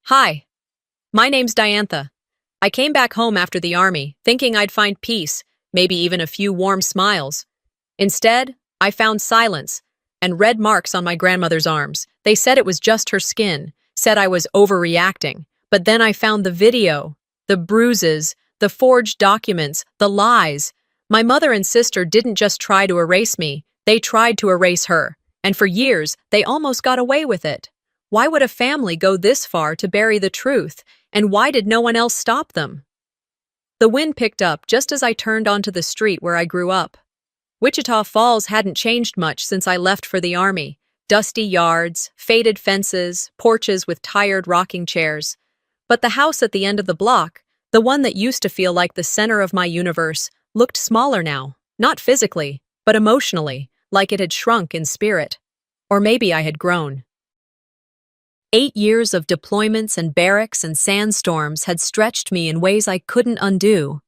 Hi, my name's Diantha. I came back home after the army, thinking I'd find peace, maybe even a few warm smiles. Instead, I found silence and red marks on my grandmother's arms. They said it was just her skin, said I was overreacting. But then I found the video, the bruises, the forged documents, the lies. My mother and sister didn't just try to erase me, they tried to erase her. And for years, they almost got away with it. Why would a family go this far to bury the truth, and why did no one else stop them? The wind picked up just as I turned onto the street where I grew up. Wichita Falls hadn't changed much since I left for the army. Dusty yards, faded fences, porches with tired rocking chairs. But the house at the end of the block, the one that used to feel like the center of my universe, looked smaller now, not physically, but emotionally, like it had shrunk in spirit. Or maybe I had grown. 8 years of deployments and barracks and sandstorms had stretched me in ways I couldn't undo.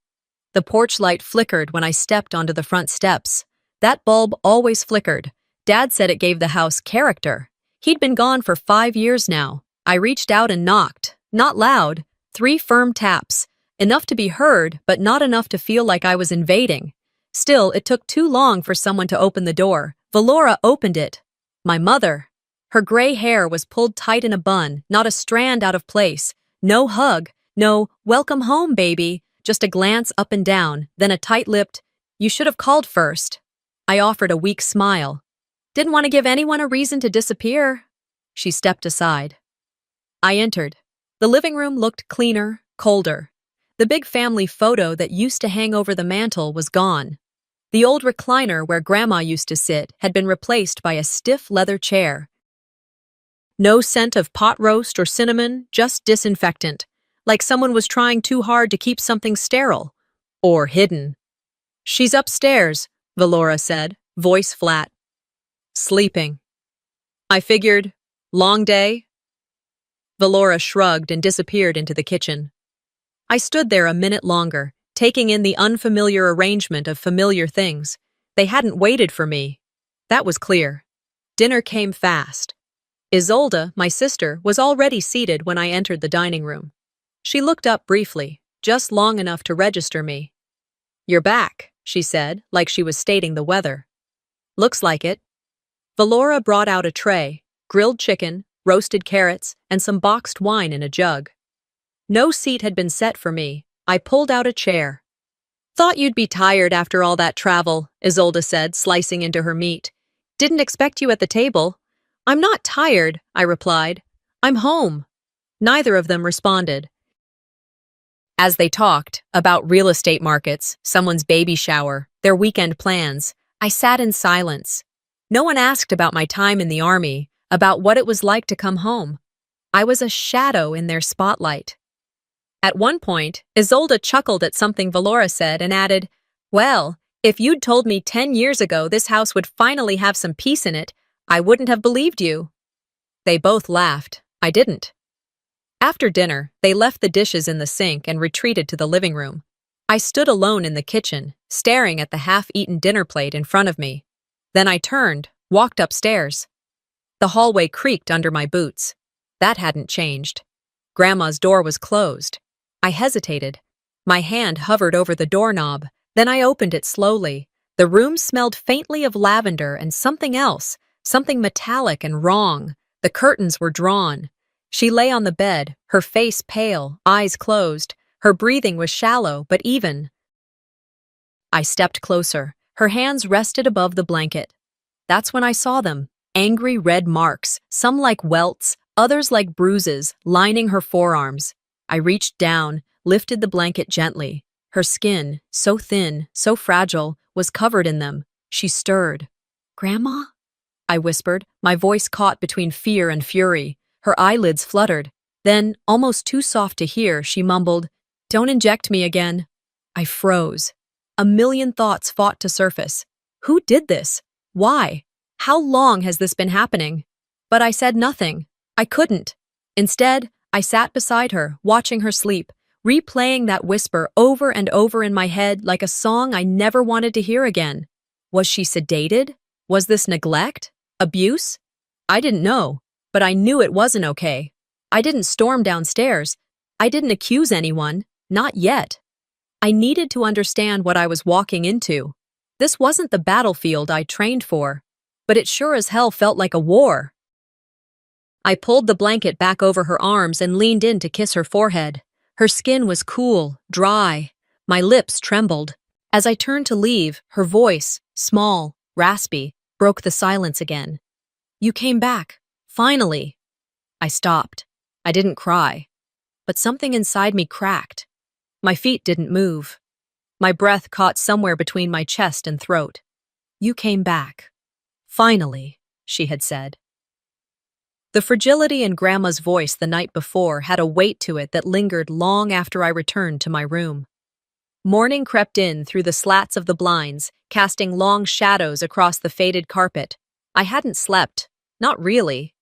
The porch light flickered when I stepped onto the front steps. That bulb always flickered. Dad said it gave the house character. He'd been gone for 5 years now. I reached out and knocked. Not loud. 3 firm taps. Enough to be heard, but not enough to feel like I was invading. Still, it took too long for someone to open the door. Valora opened it. My mother. Her gray hair was pulled tight in a bun, not a strand out of place. No hug, no "welcome home, baby," just a glance up and down, then a tight-lipped, "You should have called first." I offered a weak smile. "Didn't want to give anyone a reason to disappear." She stepped aside. I entered. The living room looked cleaner, colder. The big family photo that used to hang over the mantel was gone. The old recliner where Grandma used to sit had been replaced by a stiff leather chair. No scent of pot roast or cinnamon, just disinfectant, like someone was trying too hard to keep something sterile. Or hidden. "She's upstairs," Valora said, voice flat. "Sleeping." I figured, long day? Valora shrugged and disappeared into the kitchen. I stood there a minute longer, taking in the unfamiliar arrangement of familiar things. They hadn't waited for me. That was clear. Dinner came fast. Isolde, my sister, was already seated when I entered the dining room. She looked up briefly, just long enough to register me. "You're back," she said, like she was stating the weather. "Looks like it." Valora brought out a tray, grilled chicken, roasted carrots, and some boxed wine in a jug. No seat had been set for me. I pulled out a chair. "Thought you'd be tired after all that travel," Isolde said, slicing into her meat. "Didn't expect you at the table." "I'm not tired," I replied. "I'm home." Neither of them responded. As they talked about real estate markets, someone's baby shower, their weekend plans, I sat in silence. No one asked about my time in the army, about what it was like to come home. I was a shadow in their spotlight. At one point, Isolde chuckled at something Valora said and added, "Well, if you'd told me 10 years ago this house would finally have some peace in it, I wouldn't have believed you." They both laughed. I didn't. After dinner, they left the dishes in the sink and retreated to the living room. I stood alone in the kitchen, staring at the half-eaten dinner plate in front of me. Then I turned, walked upstairs. The hallway creaked under my boots. That hadn't changed. Grandma's door was closed. I hesitated. My hand hovered over the doorknob. Then I opened it slowly. The room smelled faintly of lavender and something else, something metallic and wrong. The curtains were drawn. She lay on the bed, her face pale, eyes closed. Her breathing was shallow but even. I stepped closer. Her hands rested above the blanket. That's when I saw them. Angry red marks, some like welts, others like bruises, lining her forearms. I reached down, lifted the blanket gently. Her skin, so thin, so fragile, was covered in them. She stirred. "Grandma?" I whispered, my voice caught between fear and fury. Her eyelids fluttered. Then, almost too soft to hear, she mumbled, "Don't inject me again." I froze. A million thoughts fought to surface. Who did this? Why? How long has this been happening? But I said nothing. I couldn't. Instead, I sat beside her, watching her sleep, replaying that whisper over and over in my head like a song I never wanted to hear again. Was she sedated? Was this neglect? Abuse? I didn't know, but I knew it wasn't okay. I didn't storm downstairs. I didn't accuse anyone. Not yet. I needed to understand what I was walking into. This wasn't the battlefield I trained for, but it sure as hell felt like a war. I pulled the blanket back over her arms and leaned in to kiss her forehead. Her skin was cool, dry. My lips trembled. As I turned to leave, her voice, small, raspy, broke the silence again. You came back. Finally. I stopped. I didn't cry. But something inside me cracked. My feet didn't move. My breath caught somewhere between my chest and throat. You came back. Finally, she had said. The fragility in Grandma's voice the night before had a weight to it that lingered long after I returned to my room. Morning crept in through the slats of the blinds, casting long shadows across the faded carpet. I hadn't slept. Not really.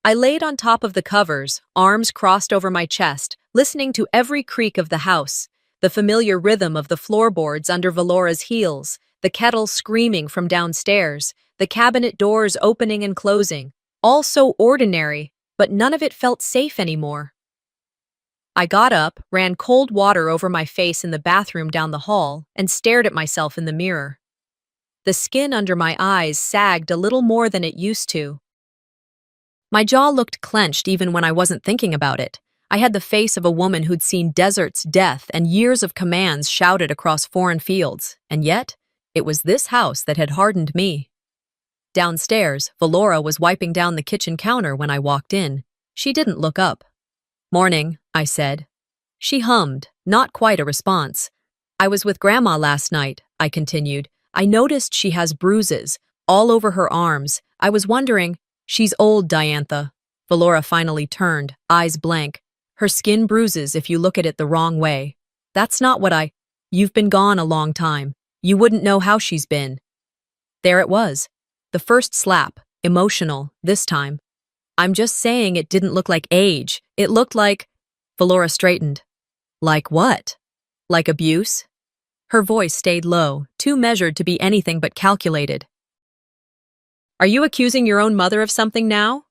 I laid on top of the covers, arms crossed over my chest, listening to every creak of the house, the familiar rhythm of the floorboards under Valora's heels, the kettle screaming from downstairs, the cabinet doors opening and closing, all so ordinary, but none of it felt safe anymore. I got up, ran cold water over my face in the bathroom down the hall, and stared at myself in the mirror. The skin under my eyes sagged a little more than it used to. My jaw looked clenched even when I wasn't thinking about it. I had the face of a woman who'd seen deserts, death, and years of commands shouted across foreign fields, and yet, it was this house that had hardened me. Downstairs, Valora was wiping down the kitchen counter when I walked in. She didn't look up. Morning, I said. She hummed, not quite a response. I was with Grandma last night, I continued. I noticed she has bruises, all over her arms. I was wondering, she's old, Diantha. Valora finally turned, eyes blank. Her skin bruises if you look at it the wrong way. That's not what You've been gone a long time. You wouldn't know how she's been. There it was. The first slap, emotional, this time. I'm just saying it didn't look like age. It looked like… Valora straightened. Like what? Like abuse? Her voice stayed low, too measured to be anything but calculated. Are you accusing your own mother of something now?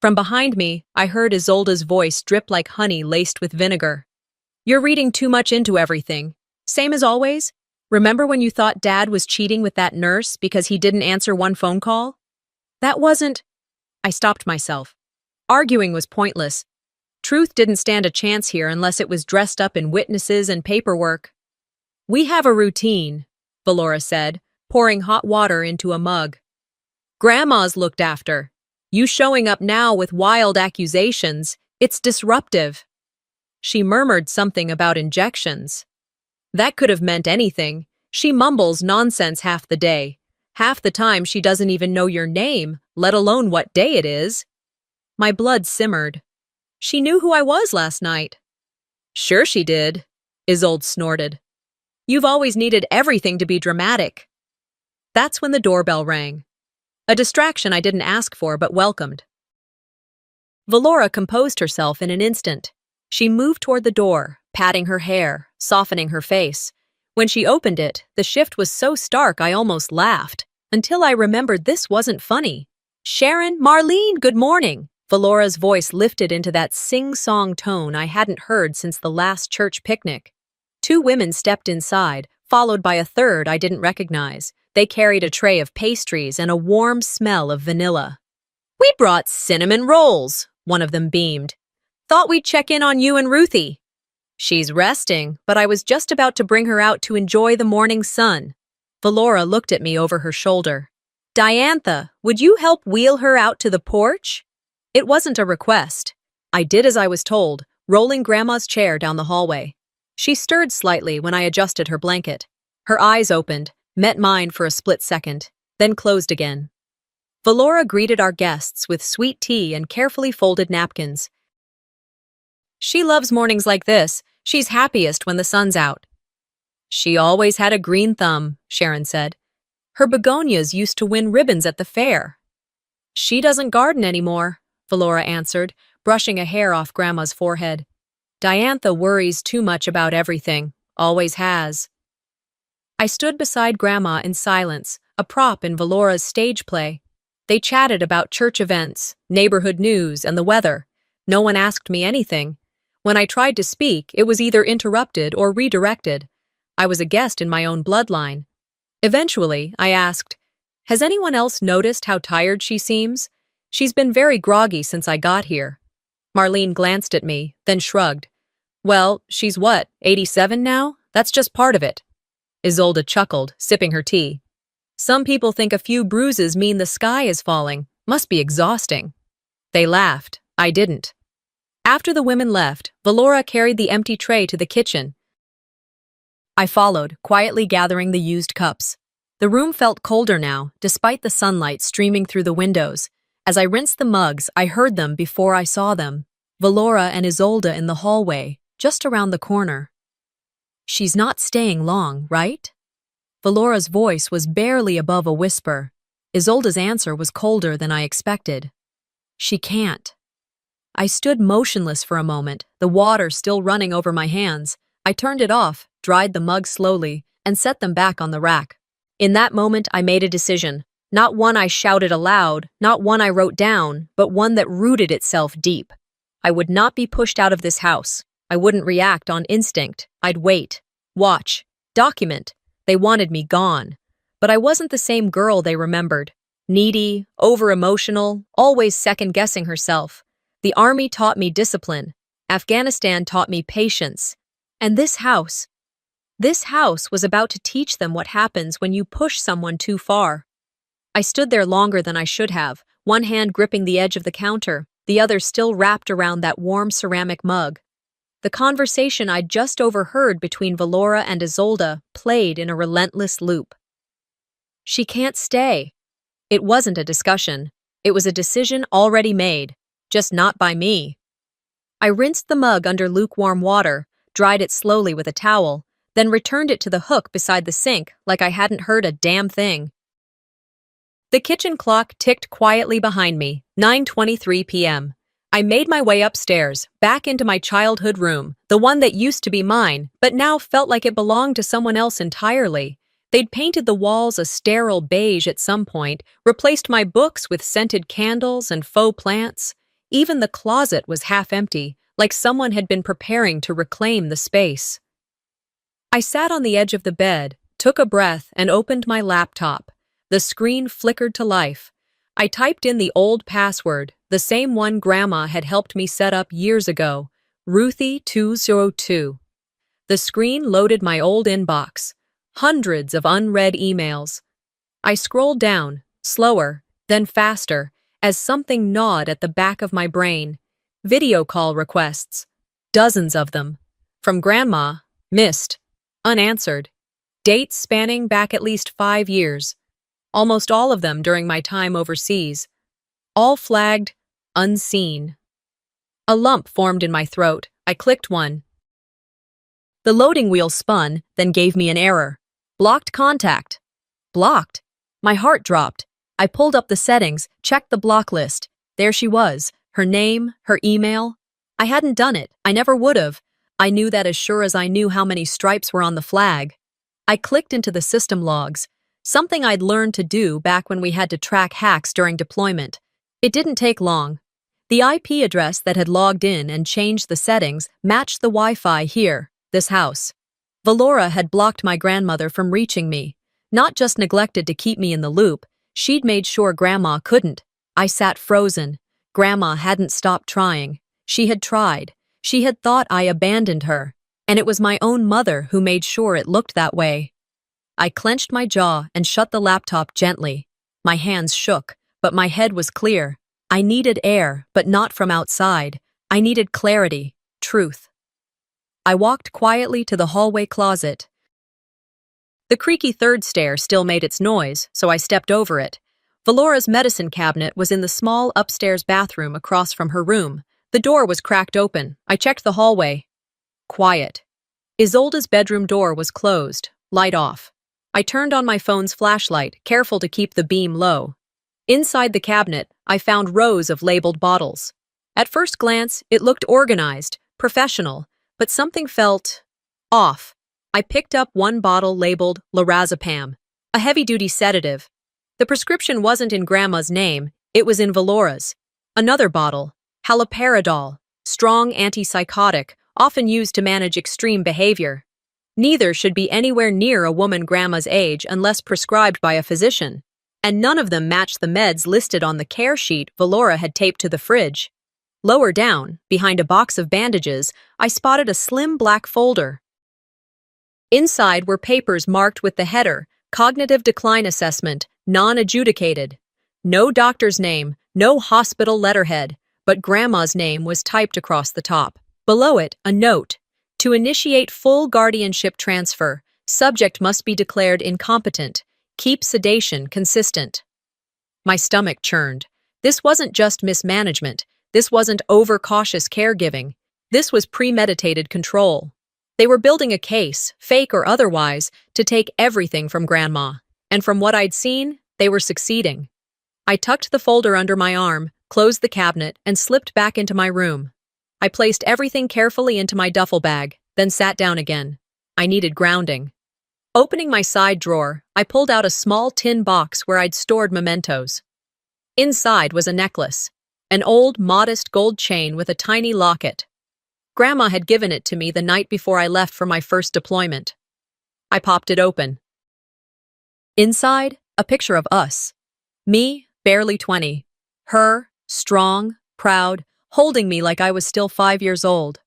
From behind me, I heard Isolda's voice drip like honey laced with vinegar. You're reading too much into everything. Same as always? Remember when you thought Dad was cheating with that nurse because he didn't answer one phone call? That wasn't… I stopped myself. Arguing was pointless. Truth didn't stand a chance here unless it was dressed up in witnesses and paperwork. We have a routine, Valora said, pouring hot water into a mug. Grandma's looked after. You showing up now with wild accusations, it's disruptive. She murmured something about injections. That could have meant anything. She mumbles nonsense half the day. Half the time she doesn't even know your name, let alone what day it is. My blood simmered. She knew who I was last night. Sure she did, Isolde snorted. You've always needed everything to be dramatic. That's when the doorbell rang. A distraction I didn't ask for but welcomed. Valora composed herself in an instant. She moved toward the door, patting her hair, softening her face. When she opened it, the shift was so stark I almost laughed, until I remembered this wasn't funny. Sharon, Marlene, good morning. Valora's voice lifted into that sing-song tone I hadn't heard since the last church picnic. Two women stepped inside, followed by a third I didn't recognize. They carried a tray of pastries and a warm smell of vanilla. We brought cinnamon rolls, one of them beamed. Thought we'd check in on you and Ruthie. She's resting, but I was just about to bring her out to enjoy the morning sun. Valora looked at me over her shoulder. Diantha, would you help wheel her out to the porch? It wasn't a request. I did as I was told, rolling Grandma's chair down the hallway. She stirred slightly when I adjusted her blanket. Her eyes opened, met mine for a split second, then closed again. Valora greeted our guests with sweet tea and carefully folded napkins. She loves mornings like this. She's happiest when the sun's out. She always had a green thumb, Sharon said. Her begonias used to win ribbons at the fair. She doesn't garden anymore, Valora answered, brushing a hair off Grandma's forehead. Diantha worries too much about everything, always has. I stood beside Grandma in silence, a prop in Valora's stage play. They chatted about church events, neighborhood news, and the weather. No one asked me anything. When I tried to speak, it was either interrupted or redirected. I was a guest in my own bloodline. Eventually, I asked, "Has anyone else noticed how tired she seems? She's been very groggy since I got here." Marlene glanced at me, then shrugged. "Well, she's what, 87 now? That's just part of it." Isolde chuckled, sipping her tea. "Some people think a few bruises mean the sky is falling. Must be exhausting." They laughed. I didn't. After the women left, Valora carried the empty tray to the kitchen. I followed, quietly gathering the used cups. The room felt colder now, despite the sunlight streaming through the windows. As I rinsed the mugs, I heard them before I saw them. Valora and Isolde in the hallway, just around the corner. "She's not staying long, right?" Valora's voice was barely above a whisper. Isolde's answer was colder than I expected. "She can't." I stood motionless for a moment, the water still running over my hands. I turned it off, dried the mugs slowly, and set them back on the rack. In that moment, I made a decision. Not one I shouted aloud, not one I wrote down, but one that rooted itself deep. I would not be pushed out of this house. I wouldn't react on instinct. I'd wait, watch, document. They wanted me gone. But I wasn't the same girl they remembered. Needy, over-emotional, always second-guessing herself. The army taught me discipline. Afghanistan taught me patience. And this house was about to teach them what happens when you push someone too far. I stood there longer than I should have, one hand gripping the edge of the counter, the other still wrapped around that warm ceramic mug. The conversation I'd just overheard between Valora and Isolde played in a relentless loop. "She can't stay." It wasn't a discussion. It was a decision already made, just not by me. I rinsed the mug under lukewarm water, dried it slowly with a towel, then returned it to the hook beside the sink like I hadn't heard a damn thing. The kitchen clock ticked quietly behind me, 9:23 p.m. I made my way upstairs, back into my childhood room, the one that used to be mine, but now felt like it belonged to someone else entirely. They'd painted the walls a sterile beige at some point, replaced my books with scented candles and faux plants. Even the closet was half empty, like someone had been preparing to reclaim the space. I sat on the edge of the bed, took a breath, and opened my laptop. The screen flickered to life. I typed in the old password, the same one Grandma had helped me set up years ago, Ruthie202. The screen loaded my old inbox, hundreds of unread emails. I scrolled down, slower, then faster, as something gnawed at the back of my brain. Video call requests, dozens of them. From Grandma, missed, unanswered. Dates spanning back at least 5 years. Almost all of them during my time overseas. All flagged, unseen. A lump formed in my throat. I clicked one. The loading wheel spun, then gave me an error. Blocked contact. Blocked. My heart dropped. I pulled up the settings, checked the block list. There she was, her name, her email. I hadn't done it. I never would have. I knew that as sure as I knew how many stripes were on the flag. I clicked into the system logs, something I'd learned to do back when we had to track hacks during deployment. It didn't take long. The IP address that had logged in and changed the settings matched the Wi-Fi here, this house. Valora had blocked my grandmother from reaching me. Not just neglected to keep me in the loop, she'd made sure Grandma couldn't. I sat frozen. Grandma hadn't stopped trying. She had tried. She had thought I abandoned her. And it was my own mother who made sure it looked that way. I clenched my jaw and shut the laptop gently. My hands shook, but my head was clear. I needed air, but not from outside. I needed clarity, truth. I walked quietly to the hallway closet. The creaky third stair still made its noise, so I stepped over it. Valora's medicine cabinet was in the small upstairs bathroom across from her room. The door was cracked open. I checked the hallway. Quiet. Isolde's bedroom door was closed, light off. I turned on my phone's flashlight, careful to keep the beam low. Inside the cabinet, I found rows of labeled bottles. At first glance, it looked organized, professional, but something felt off. I picked up one bottle labeled lorazepam, a heavy-duty sedative. The prescription wasn't in Grandma's name, it was in Valora's. Another bottle, Haloperidol, strong antipsychotic, often used to manage extreme behavior. Neither should be anywhere near a woman grandma's age unless prescribed by a physician. And none of them matched the meds listed on the care sheet Valora had taped to the fridge. Lower down, behind a box of bandages, I spotted a slim black folder. Inside were papers marked with the header, Cognitive Decline Assessment, Non-adjudicated. No doctor's name, no hospital letterhead, but Grandma's name was typed across the top. Below it, a note. To initiate full guardianship transfer, subject must be declared incompetent. Keep sedation consistent. My stomach churned. This wasn't just mismanagement. This wasn't overcautious caregiving. This was premeditated control. They were building a case, fake or otherwise, to take everything from Grandma. And from what I'd seen, they were succeeding. I tucked the folder under my arm, closed the cabinet, and slipped back into my room. I placed everything carefully into my duffel bag, then sat down again. I needed grounding. Opening my side drawer, I pulled out a small tin box where I'd stored mementos. Inside was a necklace, an old, modest gold chain with a tiny locket. Grandma had given it to me the night before I left for my first deployment. I popped it open. Inside, a picture of us. Me, barely 20. Her, strong, proud, holding me like I was still 5 years old.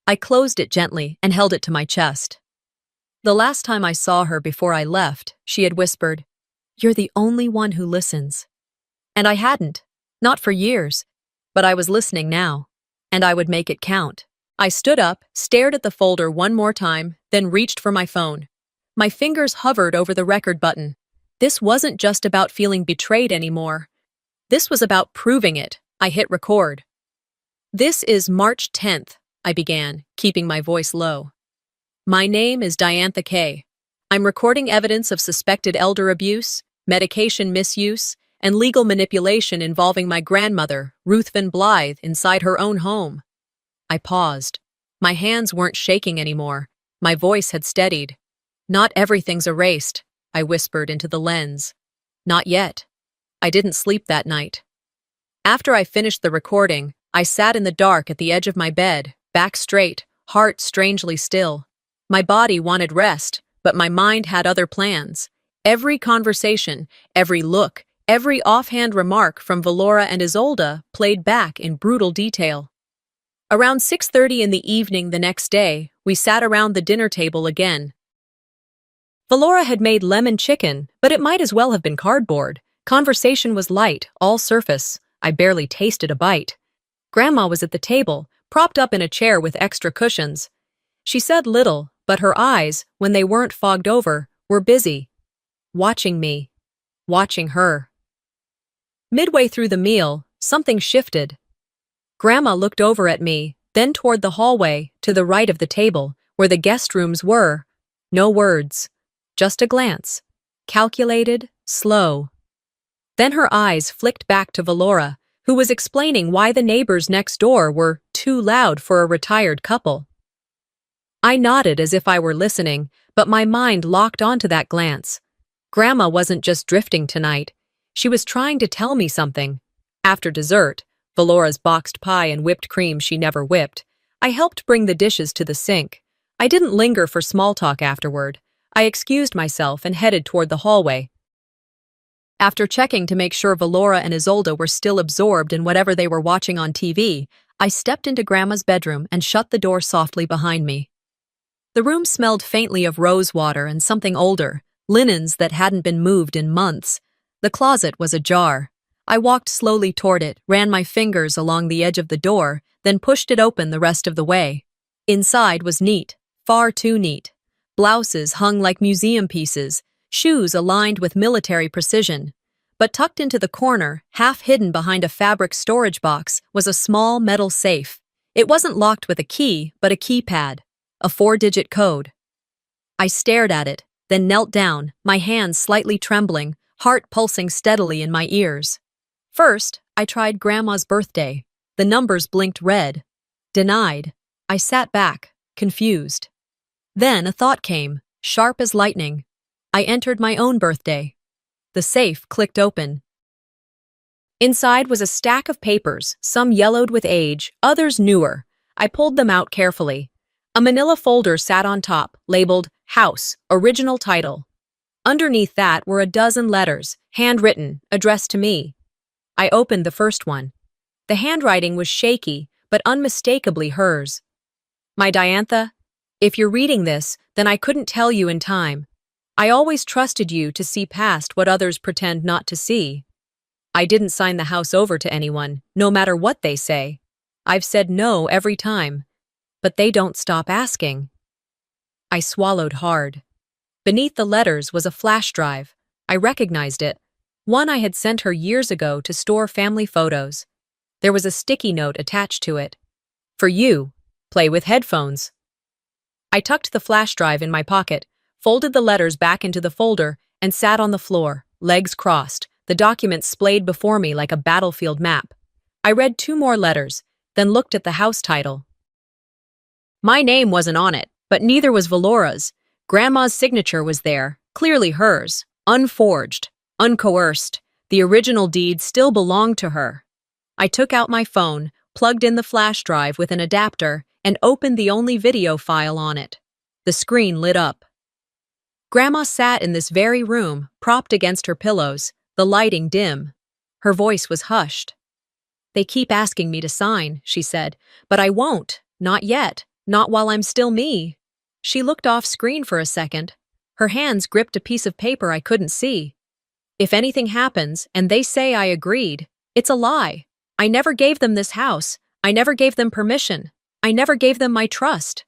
I closed it gently and held it to my chest. The last time I saw her before I left, she had whispered, "You're the only one who listens." And I hadn't, not for years, but I was listening now, and I would make it count. I stood up, stared at the folder one more time, then reached for my phone. My fingers hovered over the record button. This wasn't just about feeling betrayed anymore. This was about proving it. I hit record. "This is March 10th, I began, keeping my voice low. "My name is Diantha Kay. I'm recording evidence of suspected elder abuse, medication misuse, and legal manipulation involving my grandmother, Ruth Van Blythe, inside her own home." I paused. My hands weren't shaking anymore. My voice had steadied. "Not everything's erased," I whispered into the lens. "Not yet." I didn't sleep that night. After I finished the recording, I sat in the dark at the edge of my bed, back straight, heart strangely still. My body wanted rest, but my mind had other plans. Every conversation, every look, every offhand remark from Valora and Isolde played back in brutal detail. Around 6:30 in the evening the next day, we sat around the dinner table again. Valora had made lemon chicken, but it might as well have been cardboard. Conversation was light, all surface. I barely tasted a bite. Grandma was at the table, propped up in a chair with extra cushions. She said little, but her eyes, when they weren't fogged over, were busy. Watching me. Watching her. Midway through the meal, something shifted. Grandma looked over at me, then toward the hallway, to the right of the table, where the guest rooms were. No words. Just a glance. Calculated, slow. Then her eyes flicked back to Valora, who was explaining why the neighbors next door were too loud for a retired couple. I nodded as if I were listening, but my mind locked onto that glance. Grandma wasn't just drifting tonight. She was trying to tell me something. After dessert, Valora's boxed pie and whipped cream she never whipped, I helped bring the dishes to the sink. I didn't linger for small talk afterward. I excused myself and headed toward the hallway. After checking to make sure Valora and Isolde were still absorbed in whatever they were watching on TV, I stepped into Grandma's bedroom and shut the door softly behind me. The room smelled faintly of rose water and something older, linens that hadn't been moved in months. The closet was ajar. I walked slowly toward it, ran my fingers along the edge of the door, then pushed it open the rest of the way. Inside was neat, far too neat. Blouses hung like museum pieces, shoes aligned with military precision. But tucked into the corner, half hidden behind a fabric storage box, was a small metal safe. It wasn't locked with a key, but a keypad, a 4-digit code. I stared at it, then knelt down, my hands slightly trembling, heart pulsing steadily in my ears. First, I tried Grandma's birthday. The numbers blinked red. Denied. I sat back, confused. Then a thought came, sharp as lightning. I entered my own birthday. The safe clicked open. Inside was a stack of papers, some yellowed with age, others newer. I pulled them out carefully. A manila folder sat on top, labeled House, Original Title. Underneath that were a dozen letters, handwritten, addressed to me. I opened the first one. The handwriting was shaky, but unmistakably hers. My Diantha, if you're reading this, then I couldn't tell you in time. I always trusted you to see past what others pretend not to see. I didn't sign the house over to anyone, no matter what they say. I've said no every time. But they don't stop asking. I swallowed hard. Beneath the letters was a flash drive. I recognized it. One I had sent her years ago to store family photos. There was a sticky note attached to it. For you, play with headphones. I tucked the flash drive in my pocket, folded the letters back into the folder, and sat on the floor, legs crossed, the document splayed before me like a battlefield map. I read 2 more letters, then looked at the house title. My name wasn't on it, but neither was Valora's. Grandma's signature was there, clearly hers, unforged, uncoerced. The original deed still belonged to her. I took out my phone, plugged in the flash drive with an adapter, and opened the only video file on it. The screen lit up. Grandma sat in this very room, propped against her pillows, the lighting dim. Her voice was hushed. They keep asking me to sign, she said, but I won't, not yet, not while I'm still me. She looked off screen for a second. Her hands gripped a piece of paper I couldn't see. If anything happens, and they say I agreed, it's a lie. I never gave them this house. I never gave them permission. I never gave them my trust.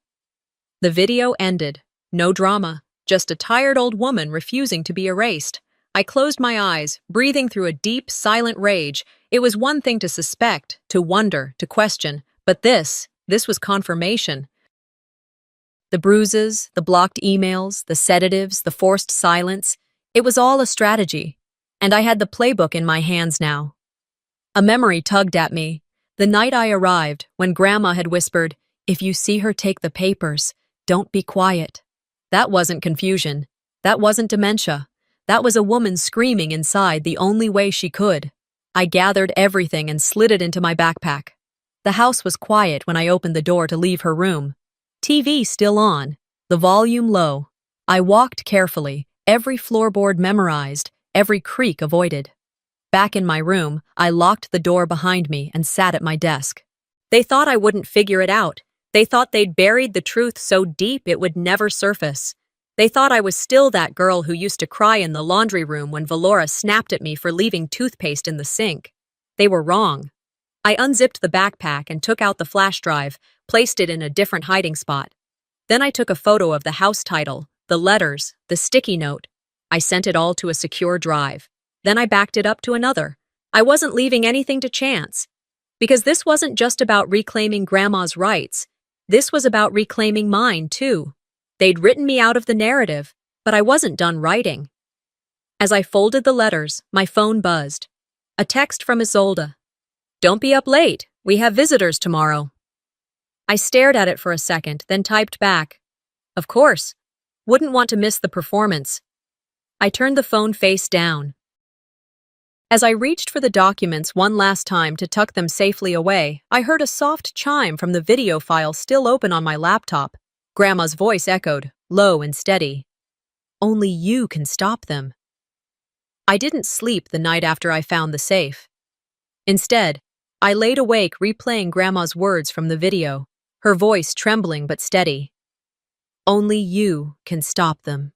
The video ended. No drama, just a tired old woman refusing to be erased. I closed my eyes, breathing through a deep, silent rage. It was one thing to suspect, to wonder, to question, but this was confirmation. The bruises, the blocked emails, the sedatives, the forced silence, it was all a strategy, and I had the playbook in my hands now. A memory tugged at me. The night I arrived, when Grandma had whispered, "If you see her take the papers, don't be quiet." That wasn't confusion. That wasn't dementia. That was a woman screaming inside the only way she could. I gathered everything and slid it into my backpack. The house was quiet when I opened the door to leave her room. TV still on, the volume low. I walked carefully, every floorboard memorized, every creak avoided. Back in my room, I locked the door behind me and sat at my desk. They thought I wouldn't figure it out. They thought they'd buried the truth so deep it would never surface. They thought I was still that girl who used to cry in the laundry room when Valora snapped at me for leaving toothpaste in the sink. They were wrong. I unzipped the backpack and took out the flash drive, placed it in a different hiding spot. Then I took a photo of the house title, the letters, the sticky note. I sent it all to a secure drive. Then I backed it up to another. I wasn't leaving anything to chance. Because this wasn't just about reclaiming Grandma's rights. This was about reclaiming mine, too. They'd written me out of the narrative, but I wasn't done writing. As I folded the letters, my phone buzzed. A text from Isolde. "Don't be up late. We have visitors tomorrow." I stared at it for a second, then typed back. Of course. Wouldn't want to miss the performance. I turned the phone face down. As I reached for the documents one last time to tuck them safely away, I heard a soft chime from the video file still open on my laptop. Grandma's voice echoed, low and steady. "Only you can stop them." I didn't sleep the night after I found the safe. Instead, I laid awake replaying Grandma's words from the video, her voice trembling but steady. "Only you can stop them."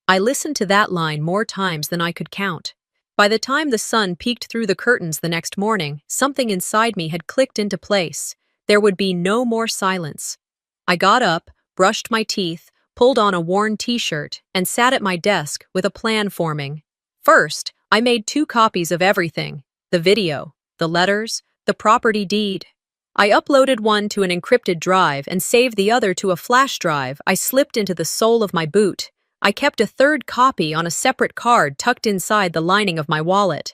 I listened to that line more times than I could count. By the time the sun peeked through the curtains the next morning, something inside me had clicked into place. There would be no more silence. I got up, brushed my teeth, pulled on a worn t-shirt, and sat at my desk with a plan forming. First, I made 2 copies of everything: the video, the letters, the property deed. I uploaded one to an encrypted drive and saved the other to a flash drive I slipped into the sole of my boot. I kept a 3rd copy on a separate card tucked inside the lining of my wallet.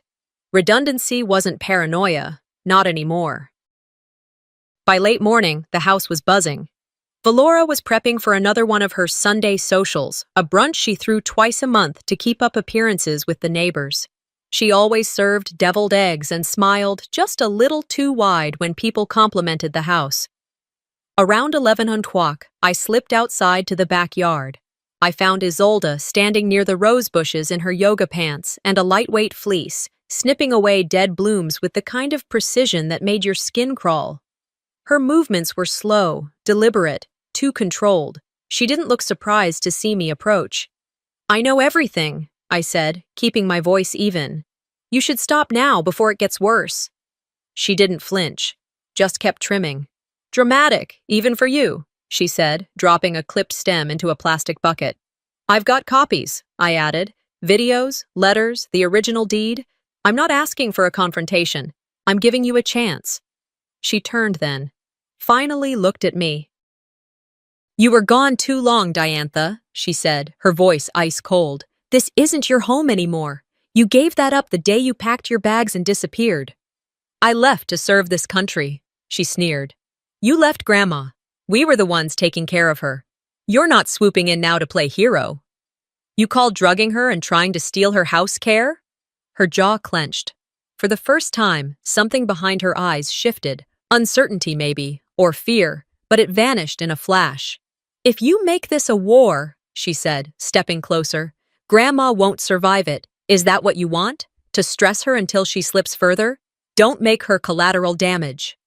Redundancy wasn't paranoia, not anymore. By late morning, the house was buzzing. Valora was prepping for another one of her Sunday socials, a brunch she threw twice a month to keep up appearances with the neighbors. She always served deviled eggs and smiled just a little too wide when people complimented the house. Around 11 o'clock, I slipped outside to the backyard. I found Isolde standing near the rose bushes in her yoga pants and a lightweight fleece, snipping away dead blooms with the kind of precision that made your skin crawl. Her movements were slow, deliberate, too controlled. She didn't look surprised to see me approach. "I know everything," I said, keeping my voice even. "You should stop now before it gets worse." She didn't flinch, just kept trimming. "Dramatic, even for you," she said, dropping a clipped stem into a plastic bucket. "I've got copies," I added. "Videos, letters, the original deed. I'm not asking for a confrontation. I'm giving you a chance." She turned then, finally looked at me. "You were gone too long, Diantha," she said, her voice ice cold. "This isn't your home anymore. You gave that up the day you packed your bags and disappeared." "I left to serve this country," she sneered. "You left Grandma. We were the ones taking care of her. You're not swooping in now to play hero. You call drugging her and trying to steal her house care?" Her jaw clenched. For the first time, something behind her eyes shifted. Uncertainty, maybe, or fear, but it vanished in a flash. "If you make this a war," she said, stepping closer, "Grandma won't survive it. Is that what you want? To stress her until she slips further? Don't make her collateral damage."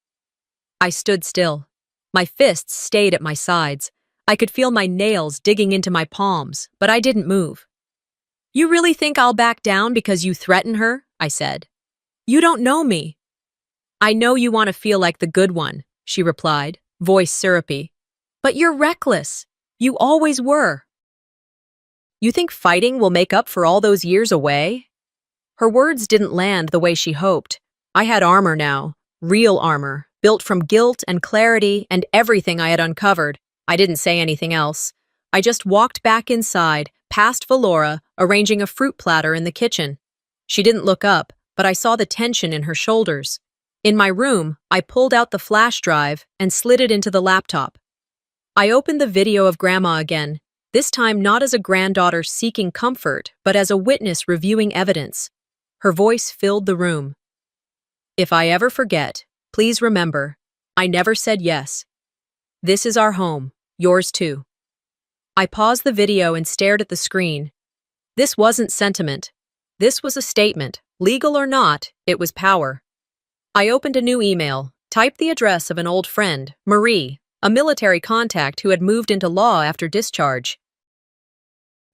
I stood still. My fists stayed at my sides. I could feel my nails digging into my palms, but I didn't move. "You really think I'll back down because you threaten her?" I said. "You don't know me." "I know you want to feel like the good one," she replied, voice syrupy. "But you're reckless. You always were." "You think fighting will make up for all those years away?" Her words didn't land the way she hoped. I had armor now, real armor, built from guilt and clarity and everything I had uncovered. I didn't say anything else. I just walked back inside, past Valora, arranging a fruit platter in the kitchen. She didn't look up, but I saw the tension in her shoulders. In my room, I pulled out the flash drive and slid it into the laptop. I opened the video of Grandma again, this time not as a granddaughter seeking comfort, but as a witness reviewing evidence. Her voice filled the room. "If I ever forget, please remember, I never said yes. This is our home, yours too." I paused the video and stared at the screen. This wasn't sentiment. This was a statement. Legal or not, it was power. I opened a new email, typed the address of an old friend, Marie, a military contact who had moved into law after discharge.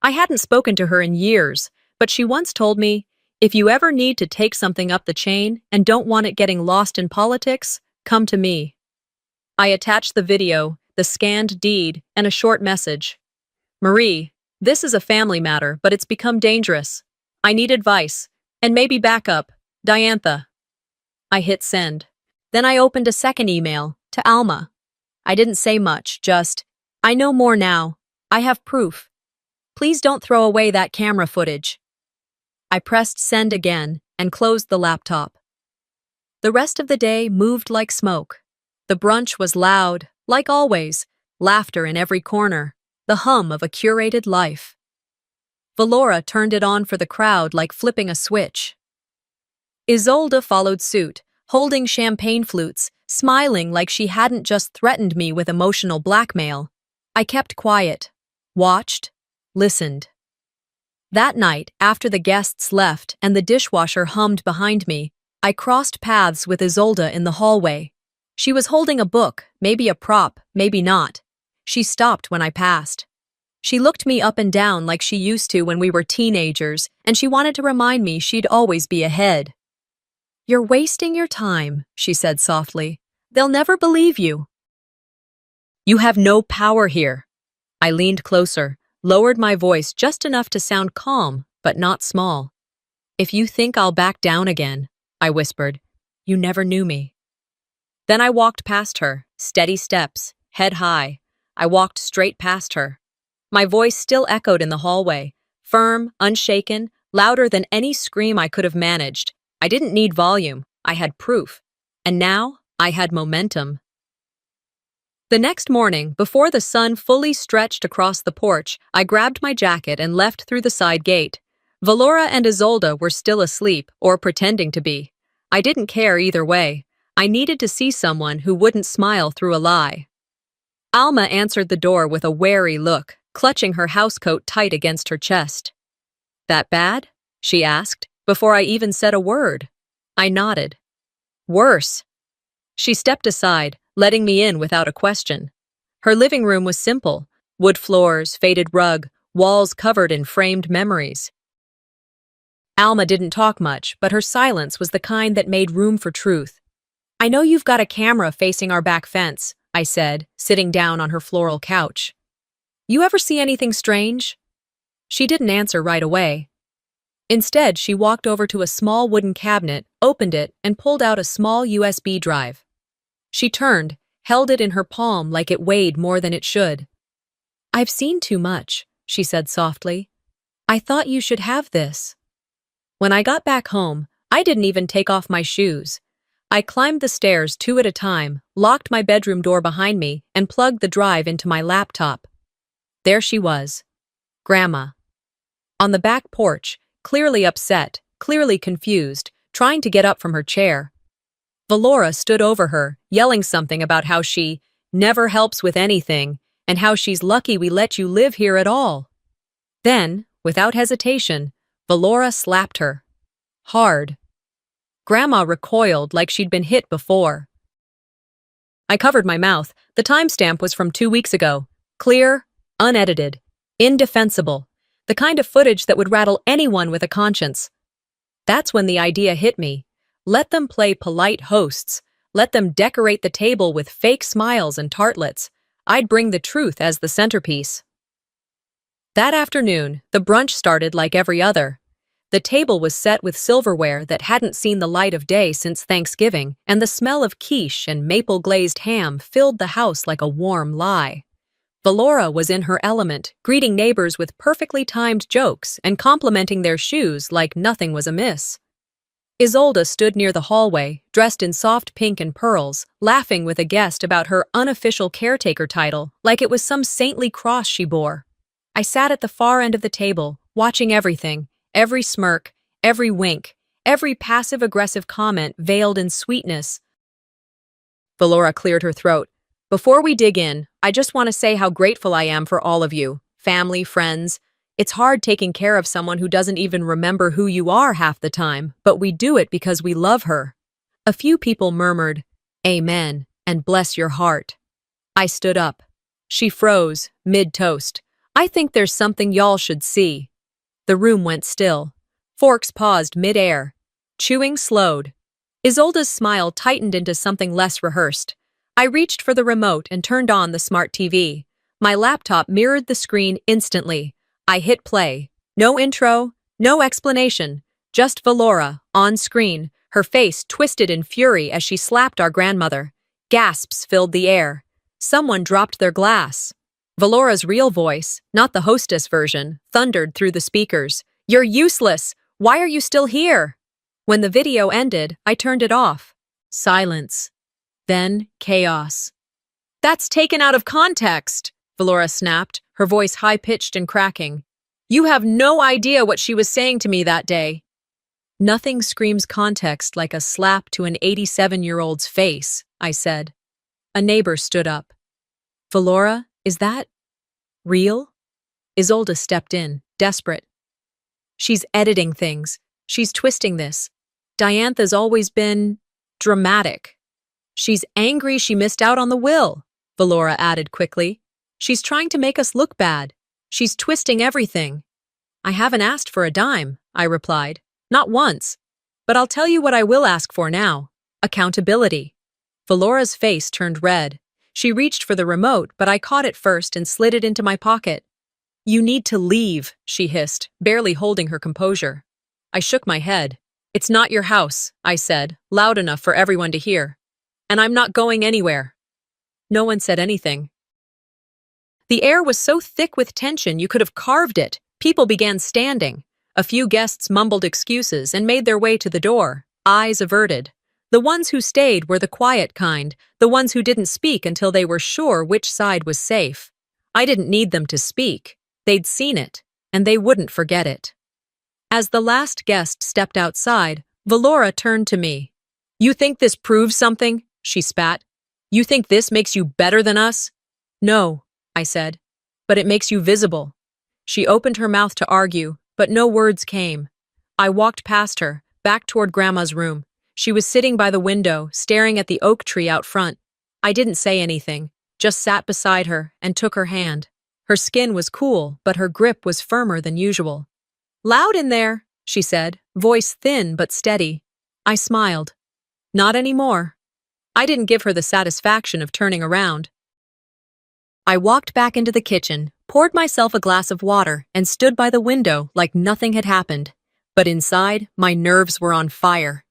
I hadn't spoken to her in years, but she once told me, "If you ever need to take something up the chain and don't want it getting lost in politics, come to me." I attached the video, the scanned deed, and a short message. "Marie, this is a family matter, but it's become dangerous. I need advice, and maybe backup. Diantha." I hit send. Then I opened a second email, to Alma. I didn't say much, just, "I know more now. I have proof. Please don't throw away that camera footage." I pressed send again and closed the laptop. The rest of the day moved like smoke. The brunch was loud, like always, laughter in every corner, the hum of a curated life. Valora turned it on for the crowd like flipping a switch. Isolde followed suit, holding champagne flutes, smiling like she hadn't just threatened me with emotional blackmail. I kept quiet, watched, listened. That night, after the guests left and the dishwasher hummed behind me, I crossed paths with Isolde in the hallway. She was holding a book, maybe a prop, maybe not. She stopped when I passed. She looked me up and down like she used to when we were teenagers, and she wanted to remind me she'd always be ahead. "You're wasting your time," she said softly. "They'll never believe you." "You have no power here." I leaned closer, lowered my voice just enough to sound calm, but not small. "If you think I'll back down again," I whispered, "you never knew me." Then I walked past her, steady steps, head high. I walked straight past her. My voice still echoed in the hallway, firm, unshaken, louder than any scream I could have managed. I didn't need volume, I had proof. And now, I had momentum. The next morning, before the sun fully stretched across the porch, I grabbed my jacket and left through the side gate. Valora and Isolde were still asleep, or pretending to be. I didn't care either way. I needed to see someone who wouldn't smile through a lie. Alma answered the door with a wary look, clutching her housecoat tight against her chest. "That bad?" she asked, before I even said a word. I nodded. "Worse." She stepped aside, letting me in without a question. Her living room was simple: wood floors, faded rug, walls covered in framed memories. Alma didn't talk much, but her silence was the kind that made room for truth. "I know you've got a camera facing our back fence," I said, sitting down on her floral couch. "You ever see anything strange?" She didn't answer right away. Instead, she walked over to a small wooden cabinet, opened it, and pulled out a small USB drive. She turned, held it in her palm like it weighed more than it should. "I've seen too much," she said softly. "I thought you should have this." When I got back home, I didn't even take off my shoes. I climbed the stairs 2 at a time, locked my bedroom door behind me, and plugged the drive into my laptop. There she was, Grandma. On the back porch, clearly upset, clearly confused, trying to get up from her chair. Valora stood over her, yelling something about how she never helps with anything and how she's lucky we let you live here at all. Then, without hesitation, Valora slapped her. Hard. Grandma recoiled like she'd been hit before. I covered my mouth. The timestamp was from 2 weeks ago. Clear, unedited, indefensible. The kind of footage that would rattle anyone with a conscience. That's when the idea hit me. Let them play polite hosts. Let them decorate the table with fake smiles and tartlets. I'd bring the truth as the centerpiece. That afternoon, the brunch started like every other. The table was set with silverware that hadn't seen the light of day since Thanksgiving, and the smell of quiche and maple-glazed ham filled the house like a warm lie. Valora was in her element, greeting neighbors with perfectly timed jokes and complimenting their shoes like nothing was amiss. Isolde stood near the hallway, dressed in soft pink and pearls, laughing with a guest about her unofficial caretaker title, like it was some saintly cross she bore. I sat at the far end of the table, watching everything, every smirk, every wink, every passive-aggressive comment veiled in sweetness. Valora cleared her throat. "Before we dig in, I just want to say how grateful I am for all of you, family, friends. It's hard taking care of someone who doesn't even remember who you are half the time, but we do it because we love her." A few people murmured, "Amen," and "Bless your heart." I stood up. She froze, mid-toast. "I think there's something y'all should see." The room went still. Forks paused mid-air. Chewing slowed. Isolde's smile tightened into something less rehearsed. I reached for the remote and turned on the smart TV. My laptop mirrored the screen instantly. I hit play. No intro, no explanation. Just Valora, on screen, her face twisted in fury as she slapped our grandmother. Gasps filled the air. Someone dropped their glass. Valora's real voice, not the hostess version, thundered through the speakers. "You're useless! Why are you still here?" When the video ended, I turned it off. Silence. Then chaos. "That's taken out of context," Valora snapped, her voice high-pitched and cracking. "You have no idea what she was saying to me that day." "Nothing screams context like a slap to an 87-year-old's face," I said. A neighbor stood up. "Valora, is that real?" Isolde stepped in, desperate. "She's editing things. She's twisting this. Diantha's always been dramatic. She's angry she missed out on the will," Valora added quickly. "She's trying to make us look bad. She's twisting everything." "I haven't asked for a dime," I replied. "Not once. But I'll tell you what I will ask for now. Accountability." Valora's face turned red. She reached for the remote, but I caught it first and slid it into my pocket. "You need to leave," she hissed, barely holding her composure. I shook my head. "It's not your house," I said, loud enough for everyone to hear. "And I'm not going anywhere." No one said anything. The air was so thick with tension you could have carved it. People began standing. A few guests mumbled excuses and made their way to the door, eyes averted. The ones who stayed were the quiet kind, the ones who didn't speak until they were sure which side was safe. I didn't need them to speak. They'd seen it, and they wouldn't forget it. As the last guest stepped outside, Valora turned to me. "You think this proves something?" she spat. "You think this makes you better than us?" "No," I said, "but it makes you visible." She opened her mouth to argue, but no words came. I walked past her, back toward Grandma's room. She was sitting by the window, staring at the oak tree out front. I didn't say anything, just sat beside her and took her hand. Her skin was cool, but her grip was firmer than usual. "Loud in there," she said, voice thin but steady. I smiled. Not anymore. I didn't give her the satisfaction of turning around. I walked back into the kitchen, poured myself a glass of water, and stood by the window like nothing had happened. But inside, my nerves were on fire.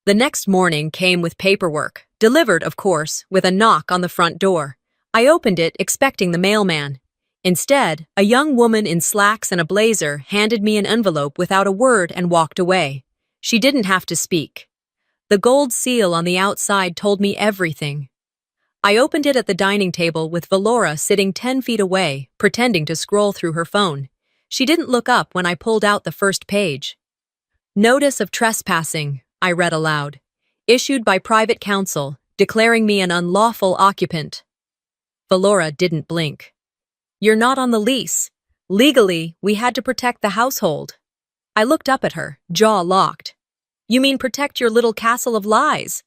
The next morning came with paperwork, delivered, of course, with a knock on the front door. I opened it, expecting the mailman. Instead, a young woman in slacks and a blazer handed me an envelope without a word and walked away. She didn't have to speak. The gold seal on the outside told me everything. I opened it at the dining table with Valora sitting 10 feet away, pretending to scroll through her phone. She didn't look up when I pulled out the first page. "Notice of trespassing," I read aloud. "Issued by private counsel, declaring me an unlawful occupant." Valora didn't blink. "You're not on the lease. Legally, we had to protect the household." I looked up at her, jaw locked. "You mean protect your little castle of lies?"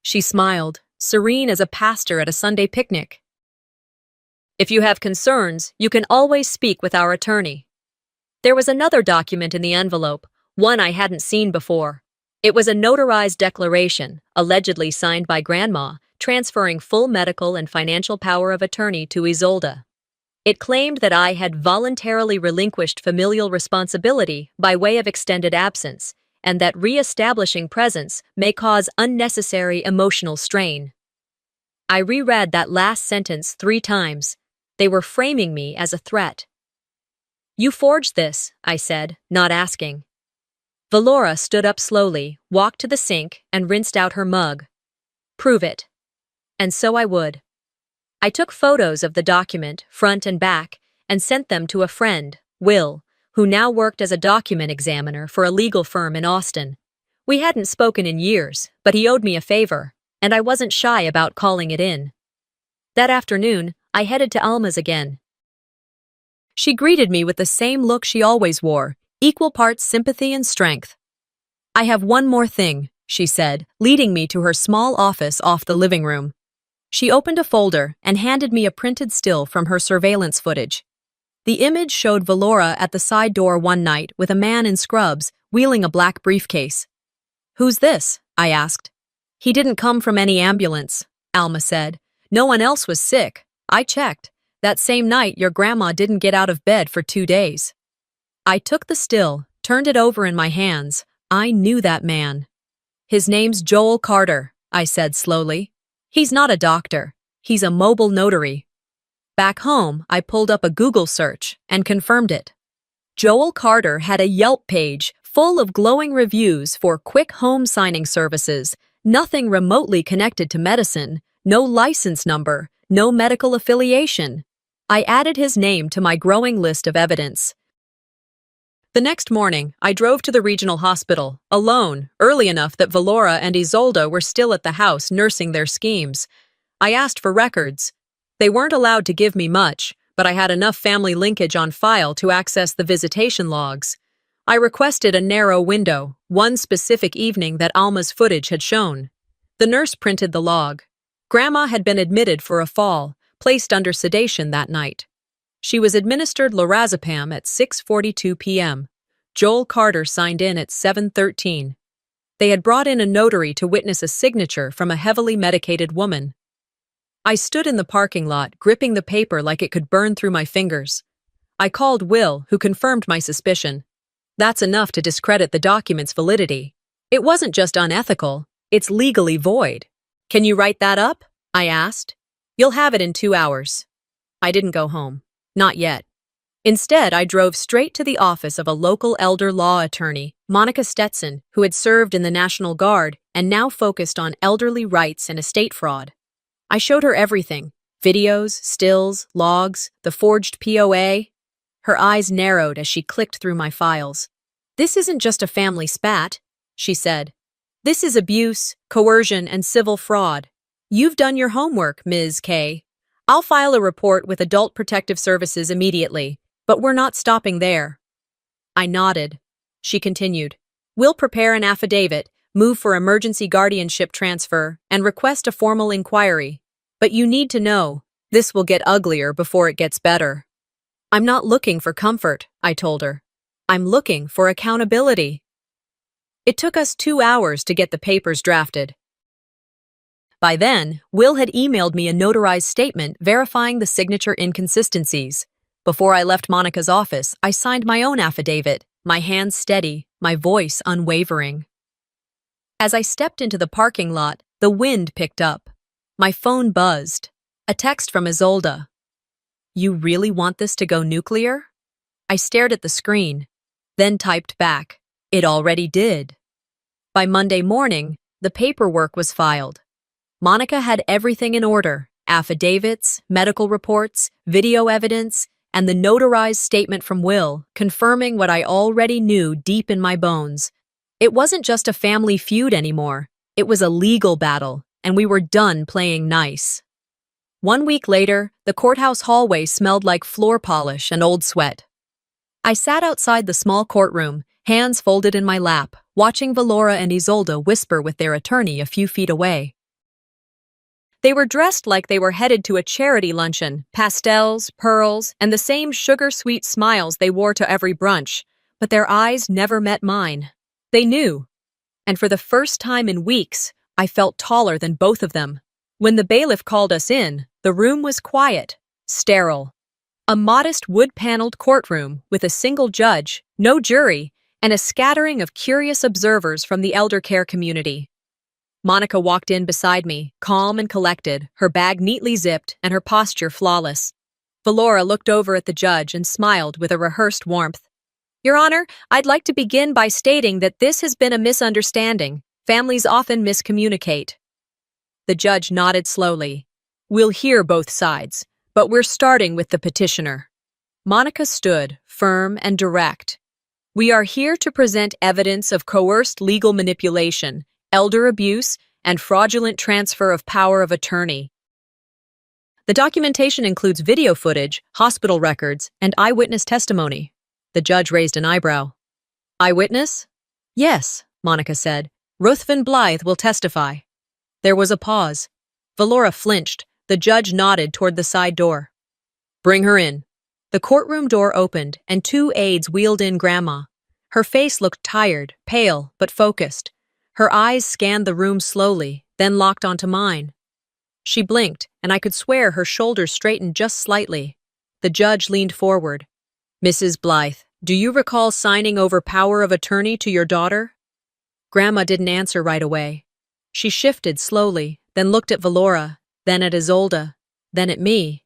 She smiled, serene as a pastor at a Sunday picnic. "If you have concerns, you can always speak with our attorney." There was another document in the envelope, one I hadn't seen before. It was a notarized declaration, allegedly signed by Grandma, transferring full medical and financial power of attorney to Isolda. It claimed that I had voluntarily relinquished familial responsibility by way of extended absence, and that re-establishing presence may cause unnecessary emotional strain. I reread that last sentence 3 times. They were framing me as a threat. "You forged this," I said, not asking. Valora stood up slowly, walked to the sink, and rinsed out her mug. "Prove it." And so I would. I took photos of the document, front and back, and sent them to a friend, Will, who now worked as a document examiner for a legal firm in Austin. We hadn't spoken in years, but he owed me a favor, and I wasn't shy about calling it in. That afternoon, I headed to Alma's again. She greeted me with the same look she always wore, equal parts sympathy and strength. "I have one more thing," she said, leading me to her small office off the living room. She opened a folder and handed me a printed still from her surveillance footage. The image showed Valora at the side door one night with a man in scrubs, wheeling a black briefcase. "Who's this?" I asked. "He didn't come from any ambulance," Alma said. "No one else was sick. I checked. That same night, your grandma didn't get out of bed for 2 days." I took the still, turned it over in my hands. I knew that man. "His name's Joel Carter," I said slowly. "He's not a doctor. He's a mobile notary." Back home, I pulled up a Google search and confirmed it. Joel Carter had a Yelp page full of glowing reviews for quick home signing services, nothing remotely connected to medicine, no license number, no medical affiliation. I added his name to my growing list of evidence. The next morning, I drove to the regional hospital, alone, early enough that Valora and Isolda were still at the house nursing their schemes. I asked for records. They weren't allowed to give me much, but I had enough family linkage on file to access the visitation logs. I requested a narrow window, one specific evening that Alma's footage had shown. The nurse printed the log. Grandma had been admitted for a fall, placed under sedation that night. She was administered lorazepam at 6:42 p.m. Joel Carter signed in at 7:13. They had brought in a notary to witness a signature from a heavily medicated woman. I stood in the parking lot, gripping the paper like it could burn through my fingers. I called Will, who confirmed my suspicion. That's enough to discredit the document's validity. It wasn't just unethical, it's legally void. "Can you write that up?" I asked. "You'll have it in 2 hours." I didn't go home. Not yet. Instead, I drove straight to the office of a local elder law attorney, Monica Stetson, who had served in the National Guard and now focused on elderly rights and estate fraud. I showed her everything: videos, stills, logs, the forged POA. Her eyes narrowed as she clicked through my files. "This isn't just a family spat," she said. "This is abuse, coercion, and civil fraud. You've done your homework, Ms. K. I'll file a report with Adult Protective Services immediately, but we're not stopping there." I nodded. She continued, "We'll prepare an affidavit, move for emergency guardianship transfer, and request a formal inquiry. But you need to know, this will get uglier before it gets better." "I'm not looking for comfort," I told her. "I'm looking for accountability." It took us 2 hours to get the papers drafted. By then, Will had emailed me a notarized statement verifying the signature inconsistencies. Before I left Monica's office, I signed my own affidavit, my hands steady, my voice unwavering. As I stepped into the parking lot, the wind picked up. My phone buzzed. A text from Isolde. "You really want this to go nuclear?" I stared at the screen, then typed back, "It already did." By Monday morning, the paperwork was filed. Monica had everything in order: affidavits, medical reports, video evidence, and the notarized statement from Will, confirming what I already knew deep in my bones. It wasn't just a family feud anymore. It was a legal battle, and we were done playing nice. 1 week later, the courthouse hallway smelled like floor polish and old sweat. I sat outside the small courtroom, hands folded in my lap, watching Valora and Isolde whisper with their attorney a few feet away. They were dressed like they were headed to a charity luncheon, pastels, pearls, and the same sugar-sweet smiles they wore to every brunch, but their eyes never met mine. They knew. And for the first time in weeks, I felt taller than both of them. When the bailiff called us in, the room was quiet, sterile. A modest wood-paneled courtroom with a single judge, no jury, and a scattering of curious observers from the elder care community. Monica walked in beside me, calm and collected, her bag neatly zipped and her posture flawless. Valora looked over at the judge and smiled with a rehearsed warmth. "Your Honor, I'd like to begin by stating that this has been a misunderstanding. Families often miscommunicate." The judge nodded slowly. "We'll hear both sides, but we're starting with the petitioner." Monica stood, firm and direct. "We are here to present evidence of coerced legal manipulation, elder abuse, and fraudulent transfer of power of attorney. The documentation includes video footage, hospital records, and eyewitness testimony." The judge raised an eyebrow. "Eyewitness?" "Yes," Monica said. "Ruthven Blythe will testify." There was a pause. Valora flinched. The judge nodded toward the side door. "Bring her in." The courtroom door opened, and 2 aides wheeled in Grandma. Her face looked tired, pale, but focused. Her eyes scanned the room slowly, then locked onto mine. She blinked, and I could swear her shoulders straightened just slightly. The judge leaned forward. "Mrs. Blythe, do you recall signing over power of attorney to your daughter?" Grandma didn't answer right away. She shifted slowly, then looked at Valora, then at Isolde, then at me.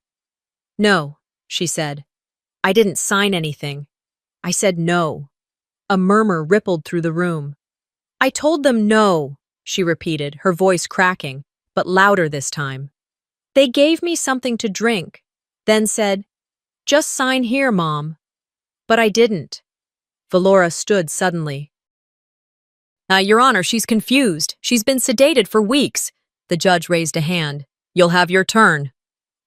"No," she said. "I didn't sign anything. I said no." A murmur rippled through the room. "I told them no," she repeated, her voice cracking, but louder this time. "They gave me something to drink, then said, 'Just sign here, Mom.' But I didn't." Valora stood suddenly. Your Honor, she's confused. She's been sedated for weeks." The judge raised a hand. "You'll have your turn."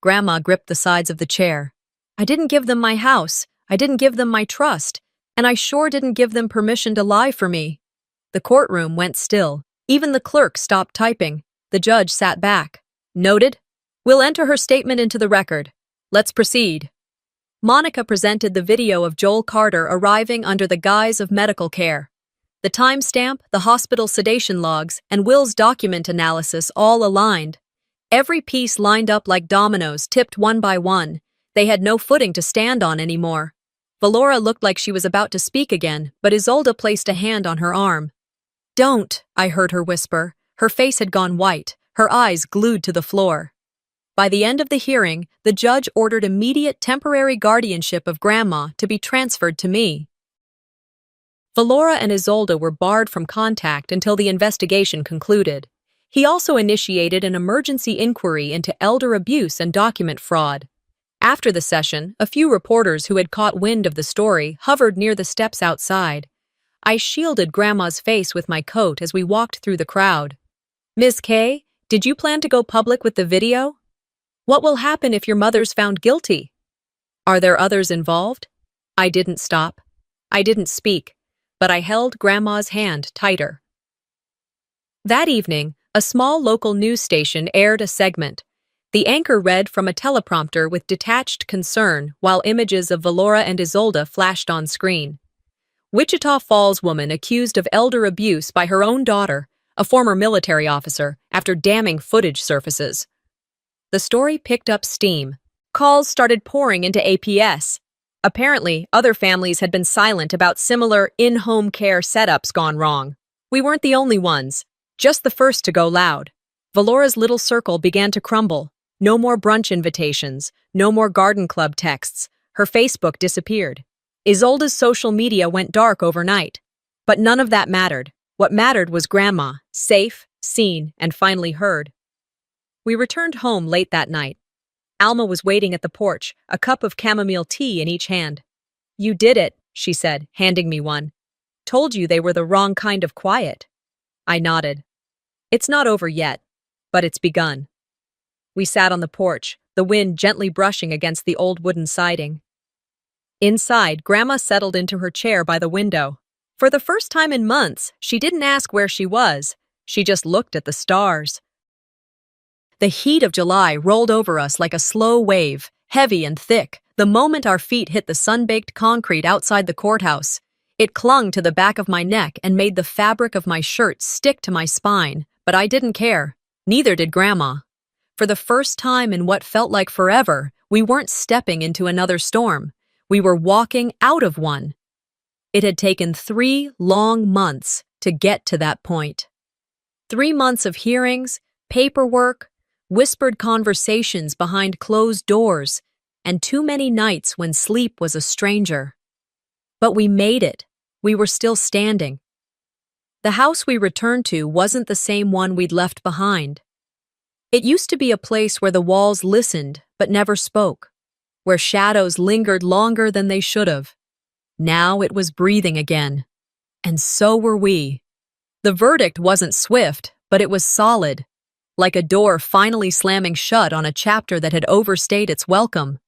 Grandma gripped the sides of the chair. "I didn't give them my house. I didn't give them my trust. And I sure didn't give them permission to lie for me." The courtroom went still. Even the clerk stopped typing. The judge sat back. "Noted. We'll enter her statement into the record. Let's proceed." Monica presented the video of Joel Carter arriving under the guise of medical care. The timestamp, the hospital sedation logs, and Will's document analysis all aligned. Every piece lined up like dominoes, tipped one by one. They had no footing to stand on anymore. Valora looked like she was about to speak again, but Isolde placed a hand on her arm. "Don't," I heard her whisper. Her face had gone white, her eyes glued to the floor. By the end of the hearing, the judge ordered immediate temporary guardianship of Grandma to be transferred to me. Valora and Isolde were barred from contact until the investigation concluded. He also initiated an emergency inquiry into elder abuse and document fraud. After the session, a few reporters who had caught wind of the story hovered near the steps outside. I shielded Grandma's face with my coat as we walked through the crowd. Miss K, did you plan to go public with the video? What will happen if your mother's found guilty? Are there others involved? I didn't stop. I didn't speak, but I held Grandma's hand tighter. That evening, a small local news station aired a segment. The anchor read from a teleprompter with detached concern while images of Valora and Isolde flashed on screen. Wichita Falls woman accused of elder abuse by her own daughter, a former military officer, after damning footage surfaces. The story picked up steam. Calls started pouring into APS. Apparently, other families had been silent about similar in-home care setups gone wrong. We weren't the only ones, just the first to go loud. Valora's little circle began to crumble. No more brunch invitations, no more garden club texts. Her Facebook disappeared. Isolde's social media went dark overnight. But none of that mattered. What mattered was Grandma, safe, seen, and finally heard. We returned home late that night. Alma was waiting at the porch, a cup of chamomile tea in each hand. You did it, she said, handing me one. Told you they were the wrong kind of quiet. I nodded. It's not over yet, but it's begun. We sat on the porch, the wind gently brushing against the old wooden siding. Inside, Grandma settled into her chair by the window. For the first time in months, she didn't ask where she was. She just looked at the stars. The heat of July rolled over us like a slow wave, heavy and thick, the moment our feet hit the sun-baked concrete outside the courthouse. It clung to the back of my neck and made the fabric of my shirt stick to my spine, but I didn't care. Neither did Grandma. For the first time in what felt like forever, we weren't stepping into another storm. We were walking out of one. It had taken 3 long months to get to that point. 3 months of hearings, paperwork, whispered conversations behind closed doors, and too many nights when sleep was a stranger. But we made it. We were still standing. The house we returned to wasn't the same one we'd left behind. It used to be a place where the walls listened but never spoke, where shadows lingered longer than they should have. Now it was breathing again. And so were we. The verdict wasn't swift, but it was solid, like a door finally slamming shut on a chapter that had overstayed its welcome.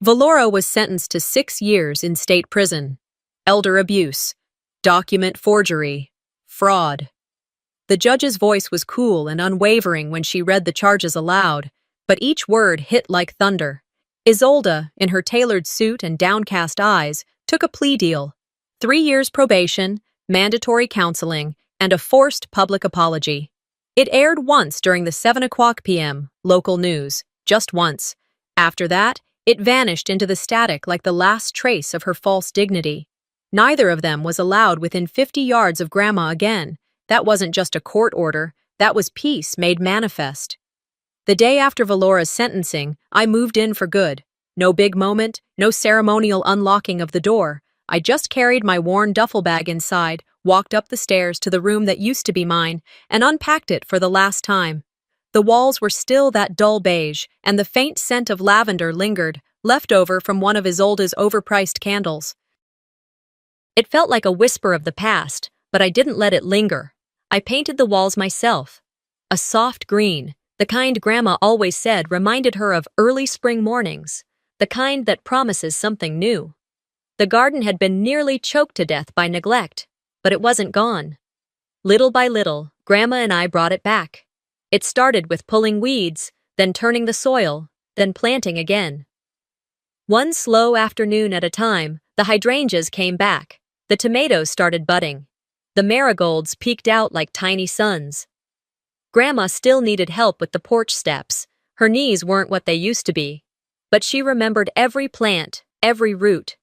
Valora was sentenced to 6 years in state prison. Elder abuse, document forgery, fraud. The judge's voice was cool and unwavering when she read the charges aloud, but each word hit like thunder. Isolde, in her tailored suit and downcast eyes, took a plea deal. 3 years probation, mandatory counseling, and a forced public apology. It aired once during the 7:00 p.m. local news, just once. After that, it vanished into the static like the last trace of her false dignity. Neither of them was allowed within 50 yards of Grandma again. That wasn't just a court order, that was peace made manifest. The day after Valora's sentencing, I moved in for good. No big moment, no ceremonial unlocking of the door. I just carried my worn duffel bag inside, walked up the stairs to the room that used to be mine, and unpacked it for the last time. The walls were still that dull beige, and the faint scent of lavender lingered, left over from one of Isolde's overpriced candles. It felt like a whisper of the past, but I didn't let it linger. I painted the walls myself. A soft green, the kind Grandma always said reminded her of early spring mornings, the kind that promises something new. The garden had been nearly choked to death by neglect, but it wasn't gone. Little by little, Grandma and I brought it back. It started with pulling weeds, then turning the soil, then planting again. One slow afternoon at a time, the hydrangeas came back. The tomatoes started budding. The marigolds peeked out like tiny suns. Grandma still needed help with the porch steps. Her knees weren't what they used to be. But she remembered every plant, every root.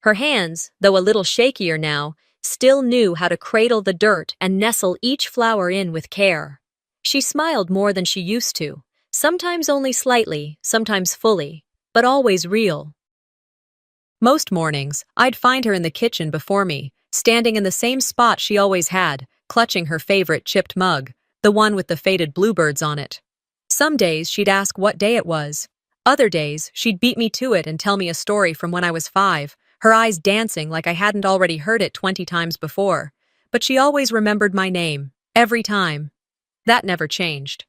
Her hands, though a little shakier now, still knew how to cradle the dirt and nestle each flower in with care. She smiled more than she used to, sometimes only slightly, sometimes fully, but always real. Most mornings, I'd find her in the kitchen before me, standing in the same spot she always had, clutching her favorite chipped mug, the one with the faded bluebirds on it. Some days she'd ask what day it was. Other days, she'd beat me to it and tell me a story from when I was 5, her eyes dancing like I hadn't already heard it 20 times before. But she always remembered my name, every time. That never changed.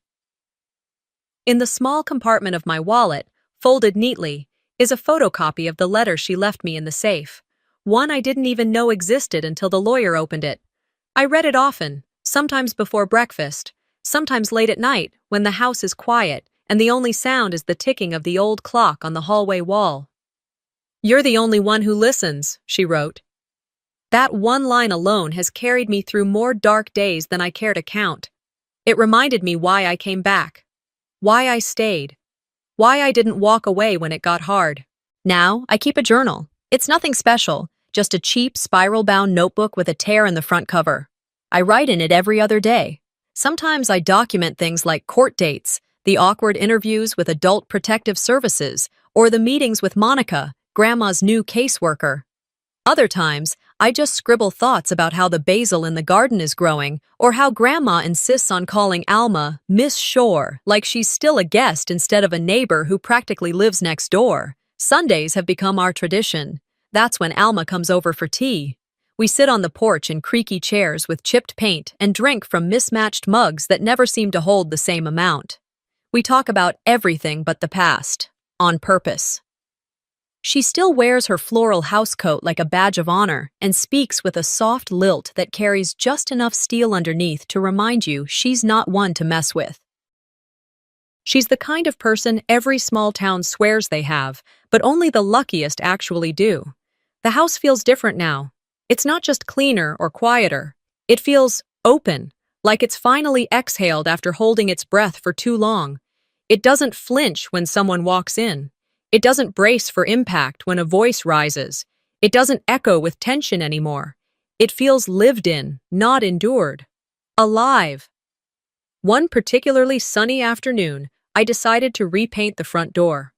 In the small compartment of my wallet, folded neatly, is a photocopy of the letter she left me in the safe. One I didn't even know existed until the lawyer opened it. I read it often, sometimes before breakfast, sometimes late at night when the house is quiet and the only sound is the ticking of the old clock on the hallway wall. "You're the only one who listens," she wrote. That one line alone has carried me through more dark days than I care to count. It reminded me why I came back, why I stayed, why I didn't walk away when it got hard. Now, I keep a journal. It's nothing special, just a cheap, spiral-bound notebook with a tear in the front cover. I write in it every other day. Sometimes I document things like court dates, the awkward interviews with Adult Protective Services, or the meetings with Monica, Grandma's new caseworker. Other times, I just scribble thoughts about how the basil in the garden is growing, or how Grandma insists on calling Alma Miss Shore, like she's still a guest instead of a neighbor who practically lives next door. Sundays have become our tradition. That's when Alma comes over for tea. We sit on the porch in creaky chairs with chipped paint and drink from mismatched mugs that never seem to hold the same amount. We talk about everything but the past, on purpose. She still wears her floral housecoat like a badge of honor and speaks with a soft lilt that carries just enough steel underneath to remind you she's not one to mess with. She's the kind of person every small town swears they have, but only the luckiest actually do. The house feels different now. It's not just cleaner or quieter. It feels open, like it's finally exhaled after holding its breath for too long. It doesn't flinch when someone walks in. It doesn't brace for impact when a voice rises. It doesn't echo with tension anymore. It feels lived in, not endured. Alive. One particularly sunny afternoon, I decided to repaint the front door.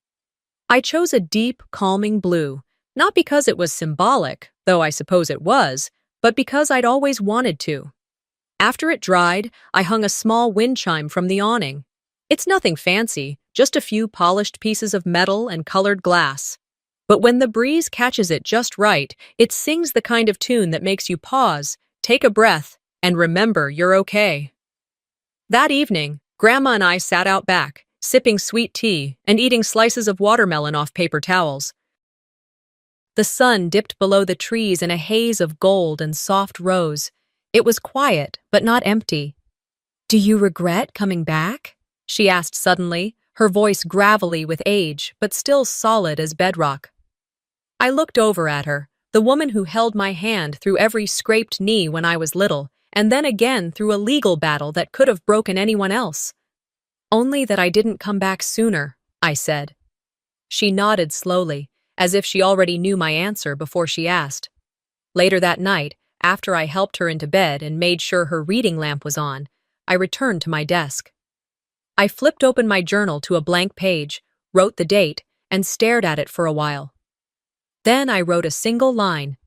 I chose a deep, calming blue, not because it was symbolic, though I suppose it was, but because I'd always wanted to. After it dried, I hung a small wind chime from the awning. It's nothing fancy, just a few polished pieces of metal and colored glass. But when the breeze catches it just right, it sings the kind of tune that makes you pause, take a breath, and remember you're okay. That evening, Grandma and I sat out back, sipping sweet tea and eating slices of watermelon off paper towels. The sun dipped below the trees in a haze of gold and soft rose. It was quiet, but not empty. "Do you regret coming back?" she asked suddenly, her voice gravelly with age, but still solid as bedrock. I looked over at her, the woman who held my hand through every scraped knee when I was little, and then again through a legal battle that could have broken anyone else. "Only that I didn't come back sooner," I said. She nodded slowly, as if she already knew my answer before she asked. Later that night, after I helped her into bed and made sure her reading lamp was on, I returned to my desk. I flipped open my journal to a blank page, wrote the date, and stared at it for a while. Then I wrote a single line.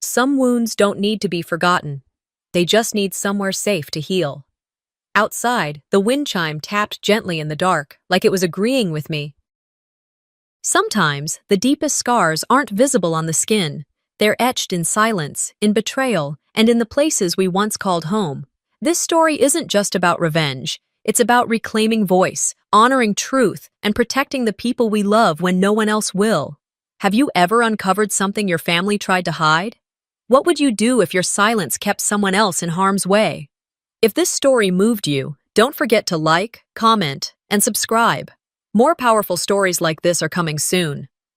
"Some wounds don't need to be forgotten. They just need somewhere safe to heal." Outside, the wind chime tapped gently in the dark, like it was agreeing with me. Sometimes, the deepest scars aren't visible on the skin. They're etched in silence, in betrayal, and in the places we once called home. This story isn't just about revenge. It's about reclaiming voice, honoring truth, and protecting the people we love when no one else will. Have you ever uncovered something your family tried to hide? What would you do if your silence kept someone else in harm's way? If this story moved you, don't forget to like, comment, and subscribe. More powerful stories like this are coming soon.